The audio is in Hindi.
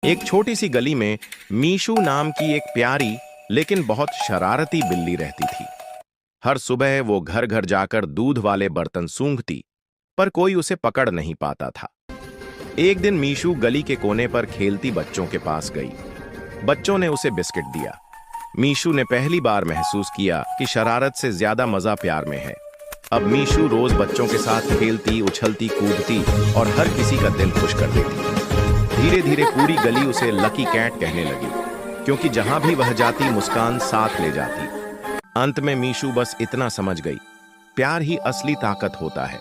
एक छोटी सी गली में मीशू नाम की एक प्यारी लेकिन बहुत शरारती बिल्ली रहती थी। हर सुबह वो घर घर जाकर दूध वाले बर्तन सूंघती, पर कोई उसे पकड़ नहीं पाता था। एक दिन मीशू गली के कोने पर खेलती बच्चों के पास गई। बच्चों ने उसे बिस्किट दिया। मीशू ने पहली बार महसूस किया कि शरारत से ज्यादा मजा प्यार में है। अब मीशू रोज बच्चों के साथ खेलती, उछलती, कूदती और हर किसी का दिल खुश कर देती। धीरे धीरे पूरी गली उसे लकी कैट कहने लगी, क्योंकि जहां भी वह जाती मुस्कान साथ ले जाती। अंत में मीशू बस इतना समझ गई, प्यार ही असली ताकत होता है।